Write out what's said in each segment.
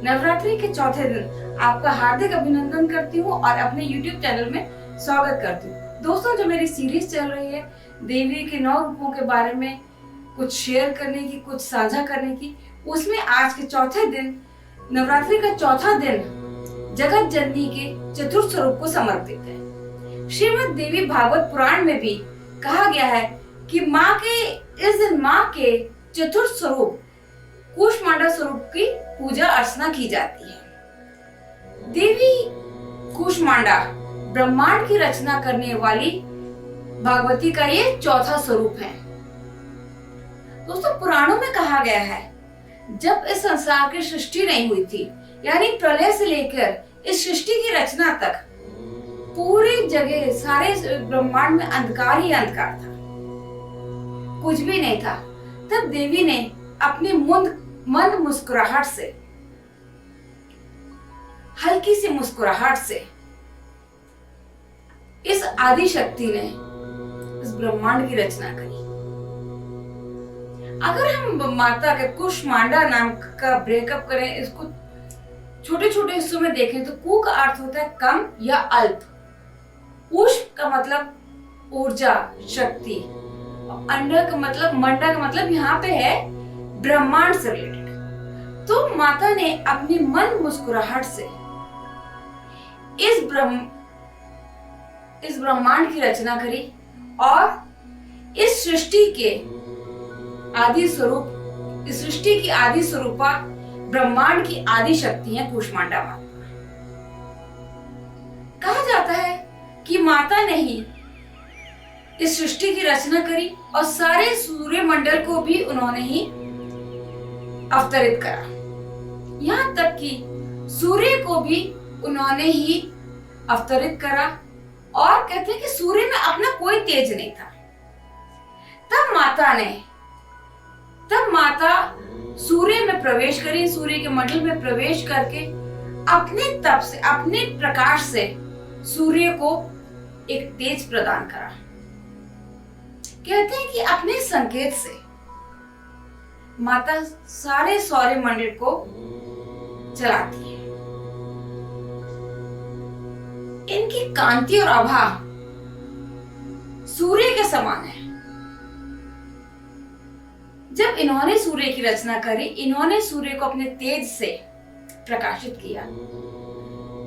नवरात्रि के चौथे दिन आपका हार्दिक अभिनंदन करती हूँ और अपने YouTube चैनल में स्वागत करती हूँ। दोस्तों, जो मेरी सीरीज चल रही है देवी के 9 रूपों के बारे में कुछ शेयर करने की, कुछ साझा करने की, उसमें आज के चौथे दिन, नवरात्रि का चौथा दिन जगत जननी के चतुर्थ स्वरूप को समर्पित है। श्रीमद् देवी भागवत पुराण में भी कहा गया है कि इस दिन माँ के चतुर्थ स्वरूप कूष्मांडा स्वरूप की पूजा अर्चना की जाती है। देवी कूष्मांडा ब्रह्मांड की रचना करने वाली भगवती का ये चौथा स्वरूप है। दोस्तों, पुराणों में कहा गया है जब इस संसार की सृष्टि नहीं हुई थी, यानी प्रलय से लेकर इस सृष्टि की रचना तक पूरी जगह सारे ब्रह्मांड में अंधकार ही अंधकार था, कुछ भी नहीं था। तब देवी ने अपनी मंद मुस्कुराहट से, हल्की सी मुस्कुराहट से इस आदि शक्ति ने इस ब्रह्मांड की रचना करी। अगर हम माता के कूष्मांडा नाम का ब्रेकअप करें, इसको छोटे छोटे हिस्सों में देखें तो कू का अर्थ होता है कम या अल्प, कूष का मतलब ऊर्जा, शक्ति, अंडा का मतलब, मंडा का मतलब यहाँ पे है ब्रह्मांड से रिलेटेड। तो माता ने अपनी मंद मुस्कुराहट से इस ब्रह्मांड की रचना करी और इस सृष्टि के आदि स्वरूप, इस सृष्टि की आदि स्वरूपा ब्रह्मांड की आदि शक्ति है कूष्मांडा माता। कहा जाता है कि माता ने ही इस सृष्टि की रचना करी और सारे सूर्य मंडल को भी उन्होंने ही अवतरित करा। यहाँ तक कि सूर्य को भी उन्होंने ही अवतरित करा और कहते हैं कि सूर्य में अपना कोई तेज नहीं था। तब माता सूर्य में प्रवेश करी, सूर्य के मंडल में प्रवेश करके अपने तप से, अपने प्रकाश से सूर्य को एक तेज प्रदान करा। कहते हैं कि अपने संकेत से माता सारे सौर्य मंडल को चलाती है। इनकी कांति और आभा सूर्य के समान है। जब इन्होंने सूर्य की रचना करी, इन्होंने सूर्य को अपने तेज से प्रकाशित किया,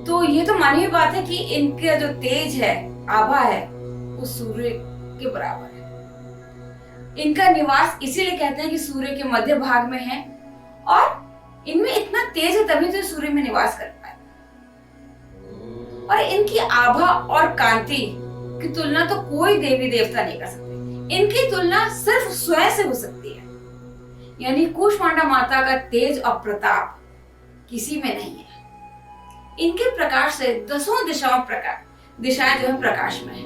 तो ये तो मानी हुई बात है कि इनका जो तेज है, आभा है, वो सूर्य के बराबर है। इनका निवास इसीलिए कहते हैं कि सूर्य के मध्य भाग में है और इनमें इतना तेज है तभी तो सूर्य में निवास कर पाए। और इनकी आभा और कांति की तुलना तो कोई देवी देवता नहीं कर सकते। इनकी तुलना सिर्फ स्वयं से हो सकती है, यानी कूष्मांडा माता का तेज और प्रताप किसी में नहीं है। इनके प्रकाश से 10 दिशाएं जो है प्रकाश में है,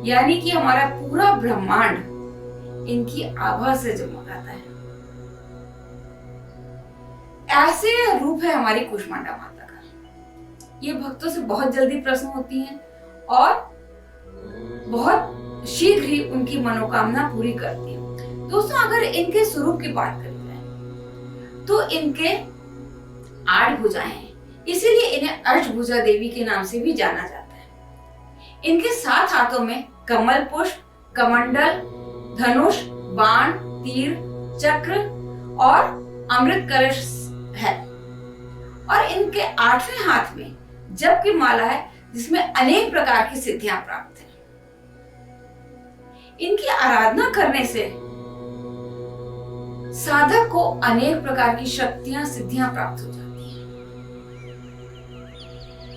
यानी कि हमारा पूरा ब्रह्मांड इनकी आभा से जगमगाता है। ऐसे रूप है हमारी कूष्मांडा माता का। ये भक्तों से बहुत जल्दी प्रसन्न होती हैं और बहुत शीघ्र ही उनकी मनोकामना पूरी करती है। दोस्तों, अगर इनके स्वरूप की बात करी जाए तो इनके 8 भुजाएं हैं, इसीलिए इन्हें अष्टभुजा देवी के नाम से भी जाना जाता है। इनके 7 हाथों में कमल पुष्प, कमंडल, धनुष, बाण, तीर, चक्र और अमृत कलश है। और इनके 8वें हाथ में जप की माला है, जिसमें अनेक प्रकार की सिद्धियां प्राप्त हैं। इनकी आराधना करने से साधक को अनेक प्रकार की शक्तियां, सिद्धियां प्राप्त हो जाती हैं।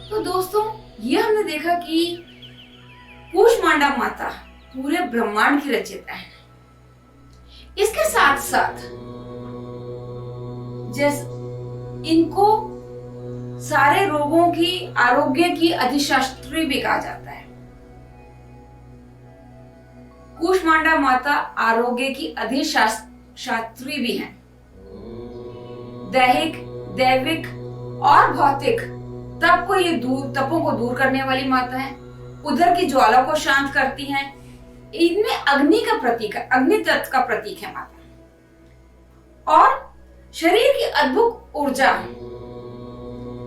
तो दोस्तों, ये हमने देखा कि कूष्मांडा माता पूरे ब्रह्मांड की रचयिता है। इसके साथ साथ इनको सारे रोगों की, आरोग्य की अधिशास्त्री भी कहा जाता है। कूष्मांडा माता आरोग्य की अधिशास्त्री भी हैं। दैहिक, दैविक और भौतिक तपों को दूर करने वाली माता है। उधर की ज्वाला को शांत करती हैं। इनमें अग्नि का प्रतीक है, अग्नि तत्व का प्रतीक है माता। और शरीर की अद्भुत ऊर्जा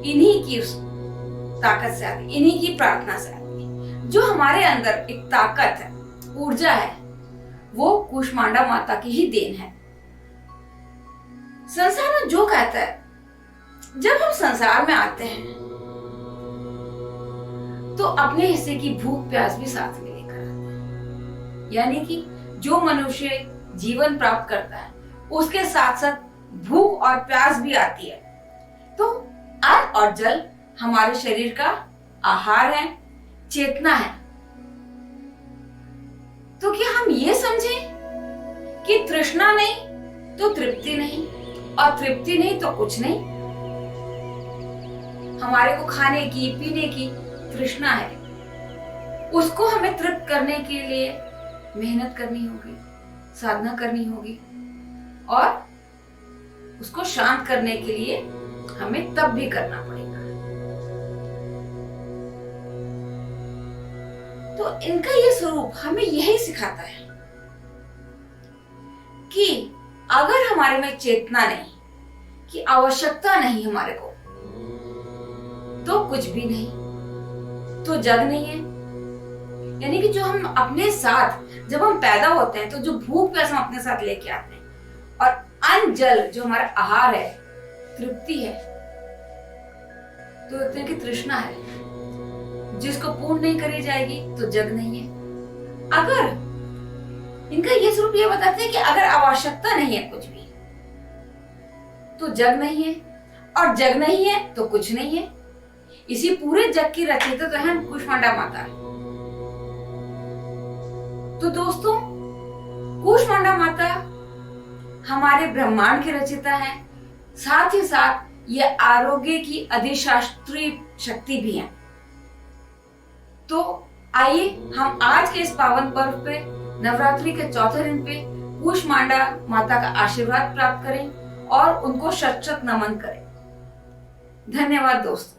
इन्हीं की ताकत से आती, इन्हीं की प्रार्थना से आती। जो हमारे अंदर एक ताकत है, ऊर्जा है, वो कूष्मांडा माता की ही देन है। संसार में जो कहता है, जब हम संसार में आते हैं तो अपने हिस्से की भूख प्यास भी साथ में लेकर आते हैं। यानी कि जो मनुष्य जीवन प्राप्त करता है उसके साथ साथ भूख और प्यास भी आती है। तो अन्न और जल हमारे शरीर का आहार है, चेतना है। तो क्या हम ये समझें कि तृष्णा नहीं तो तृप्ति नहीं, और तृप्ति नहीं तो कुछ नहीं। हमारे को खाने की, पीने की तृष्णा है, उसको हमें तृप्त करने के लिए मेहनत करनी होगी, साधना करनी होगी, और उसको शांत करने के लिए हमें तप भी करना पड़ेगा। तो इनका ये स्वरूप हमें यही सिखाता है कि अगर हमारे में चेतना नहीं, कि आवश्यकता नहीं हमारे को, तो कुछ भी नहीं, तो जग नहीं है। यानी कि जो हम अपने साथ, जब हम पैदा होते हैं तो जो भूख प्यास हम अपने साथ लेके आते हैं, और अन्न जल जो हमारा आहार है, तृप्ति है, तो कहते हैं कि तृष्णा है, जिसको पूर्ण नहीं करी जाएगी तो जग नहीं है। अगर इनका ये स्वरूप ये बताते हैं कि अगर आवश्यकता नहीं है कुछ भी, तो जग नहीं है, और जग नहीं है तो कुछ नहीं है। इसी पूरे जग की रचयिता तो है कूष्मांडा माता। तो दोस्तों, कूष्मांडा माता हमारे ब्रह्मांड की रचयिता है, साथ ही साथ ये आरोग्य की अधिशास्त्री शक्ति भी है। तो आइए हम आज के इस पावन पर्व पे, नवरात्रि के चौथे दिन पे, कूष्मांडा माता का आशीर्वाद प्राप्त करें और उनको शत शत नमन करें। धन्यवाद दोस्तों।